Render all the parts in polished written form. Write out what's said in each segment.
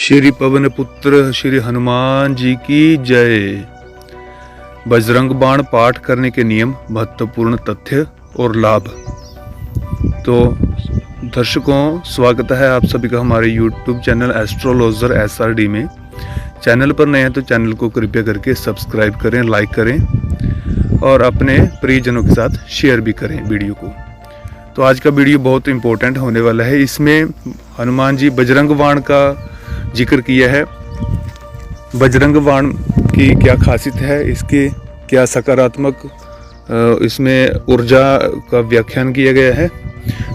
श्री पवन पुत्र श्री हनुमान जी की जय। बजरंग बाण पाठ करने के नियम, महत्वपूर्ण तथ्य और लाभ। तो दर्शकों, स्वागत है आप सभी का हमारे YouTube चैनल एस्ट्रोलॉजर SRD में। चैनल पर नए हैं तो चैनल को कृपया करके सब्सक्राइब करें, लाइक करें और अपने प्रियजनों के साथ शेयर भी करें वीडियो को। तो आज का वीडियो बहुत इम्पोर्टेंट होने वाला है। इसमें हनुमान जी बजरंग बाण का जिक्र किया है। बजरंग बाण की क्या खासियत है, इसके क्या सकारात्मक इसमें ऊर्जा का व्याख्यान किया गया है,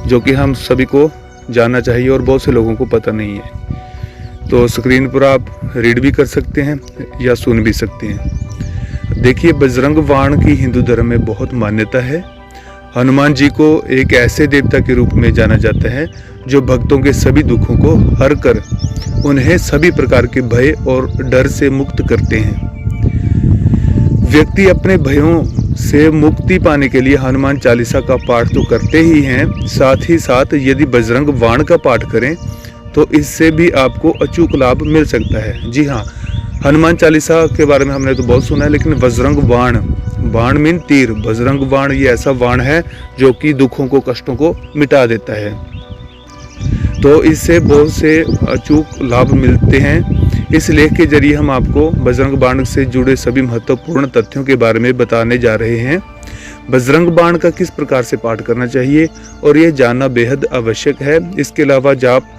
जो कि हम सभी को जानना चाहिए और बहुत से लोगों को पता नहीं है। तो स्क्रीन पर आप रीड भी कर सकते हैं या सुन भी सकते हैं। देखिए, बजरंग बाण की हिंदू धर्म में बहुत मान्यता है। हनुमान जी को एक ऐसे देवता के रूप में जाना जाता है जो भक्तों के सभी दुखों को हर कर उन्हें सभी प्रकार के भय और डर से मुक्त करते हैं। व्यक्ति अपने भयों से मुक्ति पाने के लिए हनुमान चालीसा का पाठ तो करते ही हैं, साथ ही साथ यदि बजरंग बाण का पाठ करें तो इससे भी आपको अचूक लाभ मिल सकता है। जी हाँ, हनुमान चालीसा के बारे में हमने तो बहुत सुना है, लेकिन बजरंग बाण, बाण मीन तीर, बजरंग बाण ये ऐसा बाण है जो कि दुखों को, कष्टों को मिटा देता है। तो इससे बहुत से अचूक लाभ मिलते हैं। इस लेख के जरिए हम आपको बजरंग बाण से जुड़े सभी महत्वपूर्ण तथ्यों के बारे में बताने जा रहे हैं। बजरंग बाण का किस प्रकार से पाठ करना चाहिए और यह जानना बेहद आवश्यक है। इसके अलावा जाप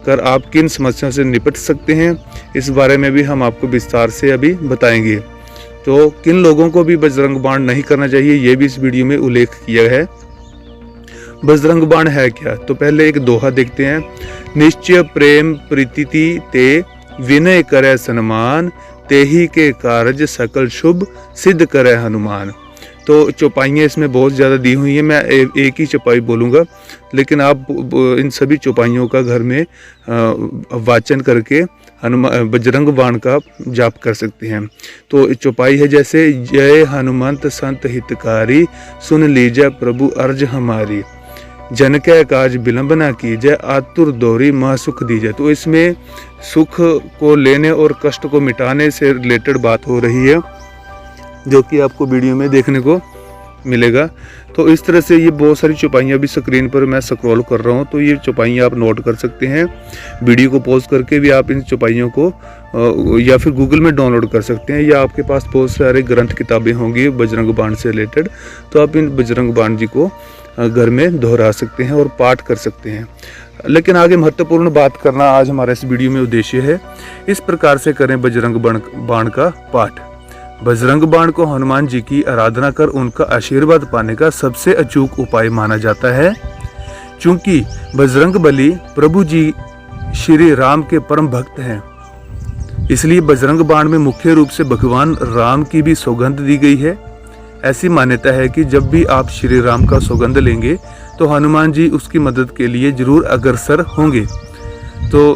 कर आप किन समस्याओं से निपट सकते हैं, इस बारे में भी हम आपको विस्तार से अभी बताएंगे। तो किन लोगों को भी बजरंग बाण नहीं करना चाहिए, ये भी इस वीडियो में उल्लेख किया है। बजरंग बाण है क्या? तो पहले एक दोहा देखते हैं। निश्चय प्रेम प्रीति ते विनय करे सन्मान, तेही के कारज सकल शुभ सिद्ध करे हनुमान। तो चौपाइयाँ इसमें बहुत ज़्यादा दी हुई हैं। मैं एक ही चौपाई बोलूँगा, लेकिन आप इन सभी चौपाइयों का घर में वाचन करके बजरंग बाण का जाप कर सकते हैं। तो चौपाई है जैसे, जय हनुमंत संत हितकारी, सुन लीजय प्रभु अर्ज हमारी, जन के काज विलंब ना कीजय, आतुर दोरी माँ सुख दीजय। तो इसमें सुख को लेने और कष्ट को मिटाने से रिलेटेड बात हो रही है, जो कि आपको वीडियो में देखने को मिलेगा। तो इस तरह से ये बहुत सारी चौपाइयाँ भी स्क्रीन पर मैं स्क्रॉल कर रहा हूँ, तो ये चौपाइयाँ आप नोट कर सकते हैं। वीडियो को पॉज करके भी आप इन चौपाइयों को या फिर गूगल में डाउनलोड कर सकते हैं, या आपके पास बहुत सारे ग्रंथ किताबें होंगी बजरंग बाण से रिलेटेड, तो आप इन बजरंग बाण जी को घर में दोहरा सकते हैं और पाठ कर सकते हैं। लेकिन आगे महत्वपूर्ण बात करना आज हमारा इस वीडियो में उद्देश्य है। इस प्रकार से करें बजरंग बाण का पाठ। बजरंग बाण को हनुमान जी की आराधना कर उनका आशीर्वाद पाने का सबसे अचूक उपाय माना जाता है। चूंकि बजरंग बली प्रभु जी श्री राम के परम भक्त हैं, इसलिए बजरंग बाण में मुख्य रूप से भगवान राम की भी सौगंध दी गई है। ऐसी मान्यता है कि जब भी आप श्री राम का सौगंध लेंगे तो हनुमान जी उसकी मदद के लिए जरूर अग्रसर होंगे। तो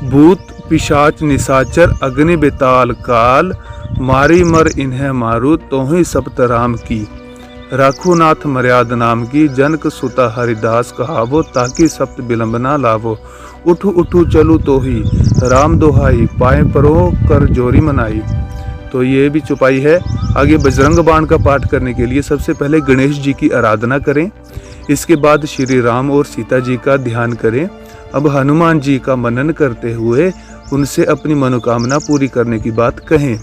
भूत पिशाच निशाचर अग्नि बेताल काल, मारी मर इन्हें मारू तो ही सप्त राम की, राखो नाथ मर्याद नाम की, जनक सुता हरिदास कहावो, ताकि सप्त विलंब ना लावो, उठू उठू चलू तो ही राम दोहाई, पाए परो कर जोरी मनाई। तो ये भी चौपाई है। आगे बजरंग बाण का पाठ करने के लिए सबसे पहले गणेश जी की आराधना करें, इसके बाद श्री राम और सीता जी का ध्यान करें। अब हनुमान जी का मनन करते हुए उनसे अपनी मनोकामना पूरी करने की बात कहें।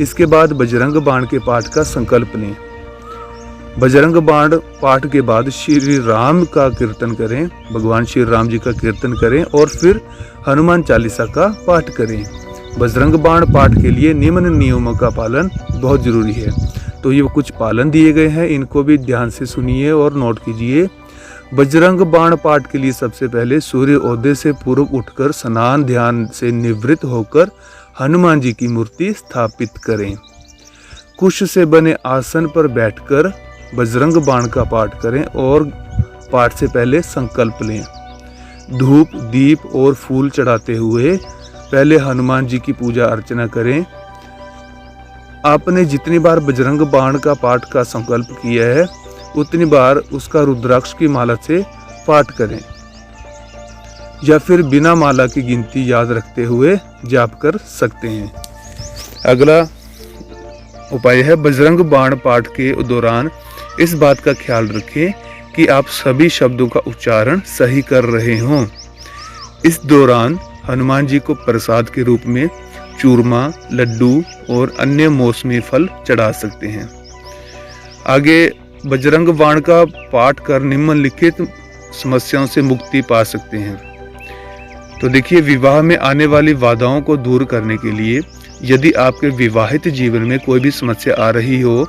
इसके बाद बजरंग बाण के पाठ का संकल्प लें। बजरंग बाण पाठ के बाद श्री राम का कीर्तन करें, भगवान श्री राम जी का कीर्तन करें और फिर हनुमान चालीसा का पाठ करें। बजरंग बाण पाठ के लिए निम्न नियमों का पालन बहुत जरूरी है। तो ये कुछ पालन दिए गए हैं, इनको भी ध्यान से सुनिए और नोट कीजिए। बजरंग बाण पाठ के लिए सबसे पहले सूर्योदय से पूर्व उठकर स्नान ध्यान से निवृत्त होकर हनुमान जी की मूर्ति स्थापित करें। कुश से बने आसन पर बैठकर बजरंग बाण का पाठ करें और पाठ से पहले संकल्प लें। धूप, दीप और फूल चढ़ाते हुए पहले हनुमान जी की पूजा अर्चना करें। आपने जितनी बार बजरंग बाण का पाठ का संकल्प किया है, उतनी बार उसका रुद्राक्ष की माला से पाठ करें। या फिर बिना माला की गिनती याद रखते हुए जाप कर सकते हैं। अगला उपाय है बजरंग बाण पाठ के दौरान इस बात का ख्याल रखें कि आप सभी शब्दों का उच्चारण सही कर रहे हों। इस दौरान हनुमान जी को प्रसाद के रूप में चूरमा, लड्डू और अन्य मौसमी फल चढ़ा सकते हैं। आगे बजरंग बाण का पाठ कर निम्नलिखित समस्याओं से मुक्ति पा सकते हैं। तो देखिए, विवाह में आने वाली बाधाओं को दूर करने के लिए यदि आपके विवाहित जीवन में कोई भी समस्या आ रही हो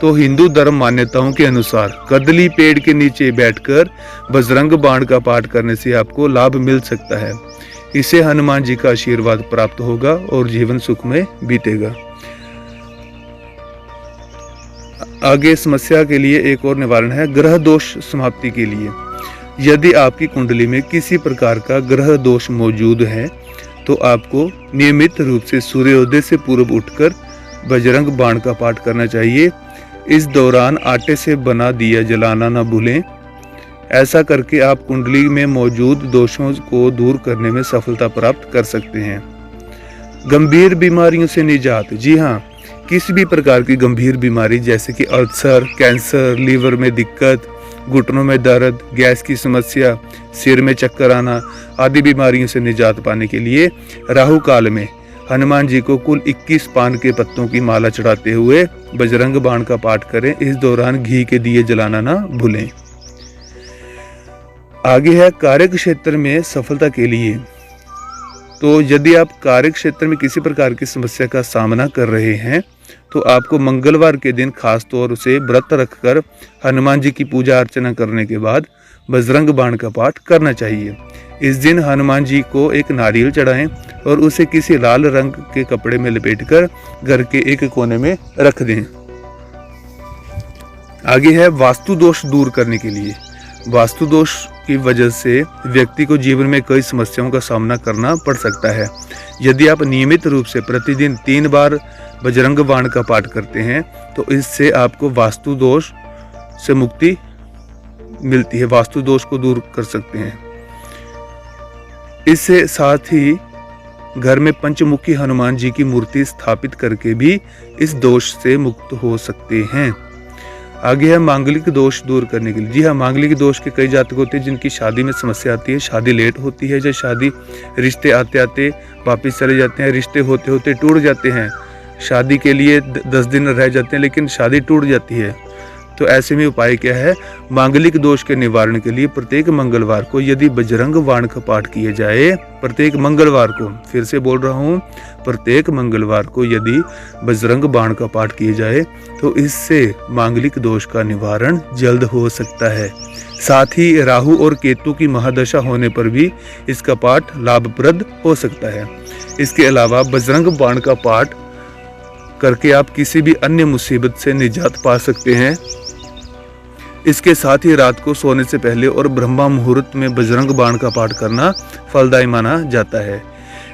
तो हिंदू धर्म मान्यताओं के अनुसार कदली पेड़ के नीचे बैठकर बजरंग बाण का पाठ करने से आपको लाभ मिल सकता है। इससे हनुमान जी का आशीर्वाद प्राप्त होगा और जीवन सुखमय बीतेगा। आगे समस्या के लिए एक और निवारण है ग्रह दोष समाप्ति के लिए। यदि आपकी कुंडली में किसी प्रकार का ग्रह दोष मौजूद है तो आपको नियमित रूप से सूर्योदय से पूर्व उठकर बजरंग बाण का पाठ करना चाहिए। इस दौरान आटे से बना दिया जलाना न भूलें। ऐसा करके आप कुंडली में मौजूद दोषों को दूर करने में सफलता प्राप्त कर सकते हैं। गंभीर बीमारियों से निजात। जी हाँ, किसी भी प्रकार की गंभीर बीमारी जैसे कि अल्सर, कैंसर, लीवर में दिक्कत, घुटनों में दर्द, गैस की समस्या, सिर में चक्कर आना आदि बीमारियों से निजात पाने के लिए राहु काल में हनुमान जी को कुल 21 पान के पत्तों की माला चढ़ाते हुए बजरंग बाण का पाठ करें। इस दौरान घी के दिए जलाना ना भूलें। आगे है कार्य क्षेत्र में सफलता के लिए। तो यदि आप कार्य क्षेत्र में किसी प्रकार की समस्या का सामना कर रहे हैं तो आपको मंगलवार के दिन खास तौर से व्रत रखकर हनुमान जी की पूजा अर्चना करने के बाद बजरंग बाण का पाठ करना चाहिए। इस दिन हनुमान जी को एक नारियल चढ़ाएं और उसे किसी लाल रंग के कपड़े में लपेटकर घर के एक कोने में रख दें। आगे है वास्तु दोष दूर करने के लिए। वास्तु दोष की वजह से व्यक्ति को जीवन में कई समस्याओं का सामना करना पड़ सकता है। यदि आप नियमित रूप से प्रतिदिन 3 बार बजरंग बाण का पाठ करते हैं तो इससे आपको वास्तु दोष से मुक्ति मिलती है, वास्तु दोष को दूर कर सकते हैं। इससे साथ ही घर में पंचमुखी हनुमान जी की मूर्ति स्थापित करके भी इस दोष से मुक्त हो सकते हैं। आगे है मांगलिक दोष दूर करने के लिए। जी हाँ, मांगलिक दोष के कई जातक होते हैं जिनकी शादी में समस्या आती है, शादी लेट होती है, जब शादी रिश्ते आते आते वापिस चले जाते हैं, रिश्ते होते होते टूट जाते हैं, शादी के लिए 10 दिन रह जाते हैं लेकिन शादी टूट जाती है। तो ऐसे में उपाय क्या है? मांगलिक दोष के निवारण के लिए प्रत्येक मंगलवार को यदि बजरंग बाण का पाठ किया जाए, प्रत्येक मंगलवार को, फिर से बोल रहा हूँ, प्रत्येक मंगलवार को यदि बजरंग बाण का पाठ किया जाए तो इससे मांगलिक दोष का निवारण जल्द हो सकता है। साथ ही राहु और केतु की महादशा होने पर भी इसका पाठ लाभप्रद हो सकता है। इसके अलावा बजरंग बाण का पाठ करके आप किसी भी अन्य मुसीबत से निजात पा सकते हैं। इसके साथ ही रात को सोने से पहले और ब्रह्मा मुहूर्त में बजरंग बाण का पाठ करना फलदायी माना जाता है।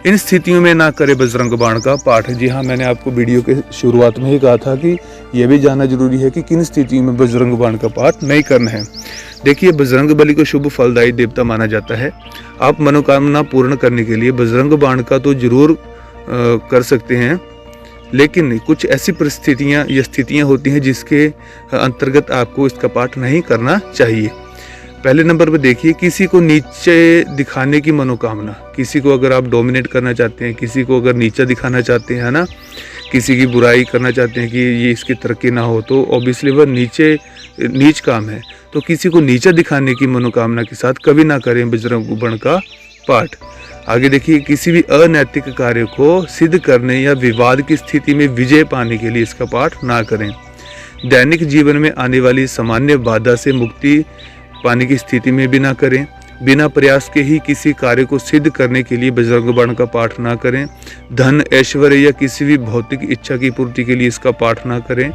इन स्थितियों में ना करें बजरंग बाण का पाठ। जी हाँ, मैंने आपको वीडियो के शुरुआत में ही कहा था कि यह भी जानना जरूरी है कि किन स्थितियों में बजरंग बाण का पाठ नहीं करना है। देखिए, बजरंग बली को शुभ फलदायी देवता माना जाता है। आप मनोकामना पूर्ण करने के लिए बजरंग बाण का तो जरूर कर सकते हैं, लेकिन कुछ ऐसी परिस्थितियां या स्थितियां होती हैं जिसके अंतर्गत आपको इसका पाठ नहीं करना चाहिए। पहले नंबर पर देखिए, किसी को नीचे दिखाने की मनोकामना। किसी को अगर आप डोमिनेट करना चाहते हैं, किसी को अगर नीचा दिखाना चाहते हैं, है ना, किसी की बुराई करना चाहते हैं कि ये इसकी तरक्की ना हो, तो ऑब्वियसली वह नीच काम है। तो किसी को नीचा दिखाने की मनोकामना के साथ कभी ना करें बजरंग बाण का पाठ। आगे देखिए, किसी भी अनैतिक कार्य को सिद्ध करने या विवाद की स्थिति में विजय पाने के लिए इसका पाठ ना करें। दैनिक जीवन में आने वाली सामान्य बाधा से मुक्ति पाने की स्थिति में भी ना करें। बिना प्रयास के ही किसी कार्य को सिद्ध करने के लिए बजरंग बाण का पाठ ना करें। धन, ऐश्वर्य या किसी भी भौतिक इच्छा की पूर्ति के लिए इसका पाठ ना करें।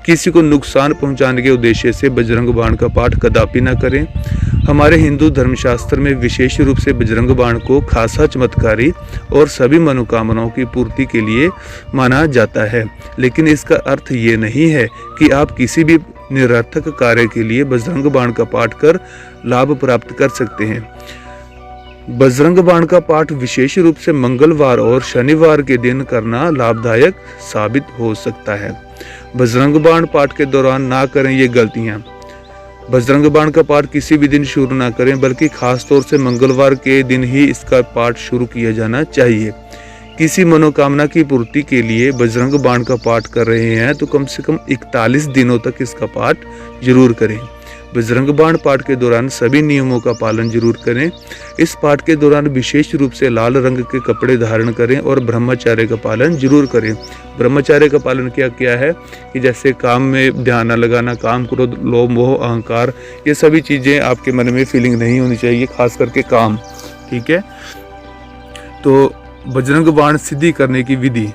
किसी को नुकसान पहुंचाने के उद्देश्य से बजरंग बाण का पाठ कदापि ना करें। हमारे हिंदू धर्मशास्त्र में विशेष रूप से बजरंग बाण को खासा चमत्कारी और सभी मनोकामनाओं की पूर्ति के लिए माना जाता है, लेकिन इसका अर्थ ये नहीं है कि आप किसी भी निरर्थक कार्य के लिए बजरंग बाण का पाठ कर लाभ प्राप्त कर सकते हैं। बजरंग बाण का पाठ विशेष रूप से मंगलवार और शनिवार के दिन करना लाभदायक साबित हो सकता है। बजरंग बाण पाठ के दौरान ना करें ये गलतियां। बजरंग बाण का पाठ किसी भी दिन शुरू ना करें, बल्कि खास तौर से मंगलवार के दिन ही इसका पाठ शुरू किया जाना चाहिए। किसी मनोकामना की पूर्ति के लिए बजरंग बाण का पाठ कर रहे हैं तो कम से कम 41 दिनों तक इसका पाठ जरूर करें। बजरंग बाण पाठ के दौरान सभी नियमों का पालन जरूर करें। इस पाठ के दौरान विशेष रूप से लाल रंग के कपड़े धारण करें और ब्रह्मचर्य का पालन जरूर करें। ब्रह्मचर्य का पालन क्या है कि जैसे काम में ध्यान न लगाना, काम, क्रोध, लोभ, मोह, अहंकार, ये सभी चीज़ें आपके मन में फीलिंग नहीं होनी चाहिए, खास करके काम। ठीक है। तो बजरंग बाण सिद्धि करने की विधि।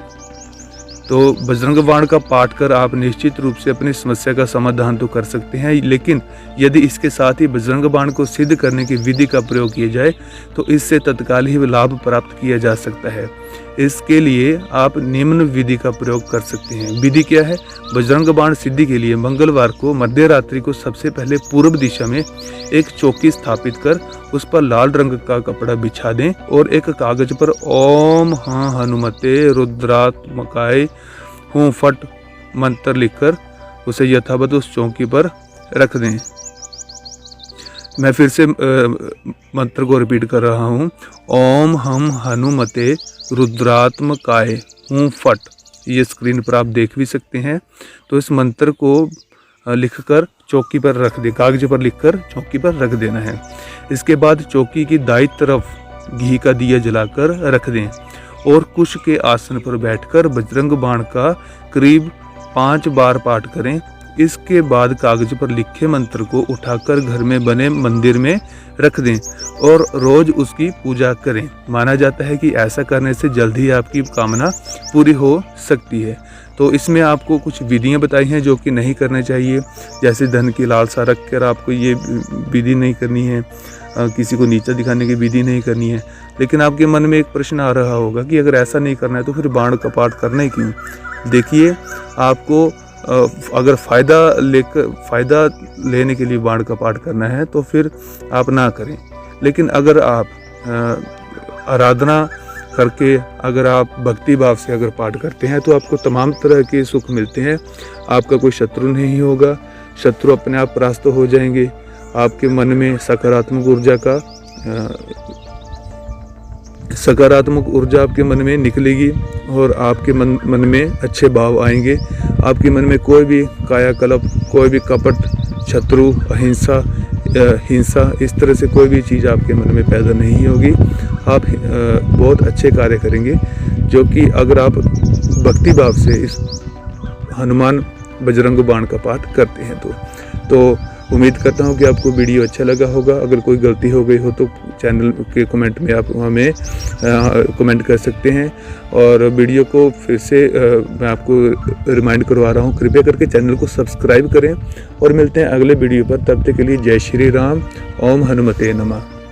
तो बजरंग बाण का पाठ कर आप निश्चित रूप से अपनी समस्या का समाधान तो कर सकते हैं, लेकिन यदि इसके साथ ही बजरंग बाण को सिद्ध करने की विधि का प्रयोग किया जाए तो इससे तत्काल ही लाभ प्राप्त किया जा सकता है। इसके लिए आप निम्न विधि का प्रयोग कर सकते हैं। विधि क्या है? बजरंग बाण सिद्धि के लिए मंगलवार को मध्य रात्रि को सबसे पहले पूर्व दिशा में एक चौकी स्थापित कर उस पर लाल रंग का कपड़ा बिछा दें और एक कागज पर ओम हाँ हनुमते रुद्रात्मकाय हूँ फट मंत्र लिखकर उसे यथावत उस चौकी पर रख दें। मैं फिर से मंत्र को रिपीट कर रहा हूँ। ओम हम हनुमते रुद्रात्मकाय हूँ फट। ये स्क्रीन पर आप देख भी सकते हैं। तो इस मंत्र को लिखकर चौकी पर रख दे, कागज पर लिखकर चौकी पर रख देना है। इसके बाद चौकी की दाईं तरफ घी का दिया जलाकर रख दें और कुश के आसन पर बैठकर बजरंग बाण का करीब 5 बार पाठ करें। इसके बाद कागज पर लिखे मंत्र को उठाकर घर में बने मंदिर में रख दें और रोज उसकी पूजा करें। माना जाता है कि ऐसा करने से जल्द ही आपकी कामना पूरी हो सकती है। तो इसमें आपको कुछ विधियां बताई हैं जो कि नहीं करना चाहिए, जैसे धन की लालसा रखकर आपको ये विधि नहीं करनी है, किसी को नीचा दिखाने की विधि नहीं करनी है। लेकिन आपके मन में एक प्रश्न आ रहा होगा कि अगर ऐसा नहीं करना है तो फिर बाण का पाठ करना ही क्यों? देखिए, आपको अगर फ़ायदा लेने के लिए बाण का पाठ करना है तो फिर आप ना करें। लेकिन अगर आप आराधना करके, अगर आप भक्ति भाव से अगर पाठ करते हैं तो आपको तमाम तरह के सुख मिलते हैं। आपका कोई शत्रु नहीं होगा, शत्रु अपने आप परास्त हो जाएंगे। आपके मन में सकारात्मक ऊर्जा आपके मन में निकलेगी और आपके मन में अच्छे भाव आएंगे। आपके मन में कोई भी कायाकल्प, कोई भी कपट, शत्रु, अहिंसा, हिंसा, इस तरह से कोई भी चीज़ आपके मन में पैदा नहीं होगी। आप बहुत अच्छे कार्य करेंगे, जो कि अगर आप भक्ति भाव से इस हनुमान बजरंग बाण का पाठ करते हैं तो उम्मीद करता हूँ कि आपको वीडियो अच्छा लगा होगा। अगर कोई गलती हो गई हो तो चैनल के कमेंट में आप हमें कमेंट कर सकते हैं। और वीडियो को फिर से मैं आपको रिमाइंड करवा रहा हूँ, कृपया करके चैनल को सब्सक्राइब करें और मिलते हैं अगले वीडियो पर। तब तक के लिए जय श्री राम। ओम हनुमते नमः।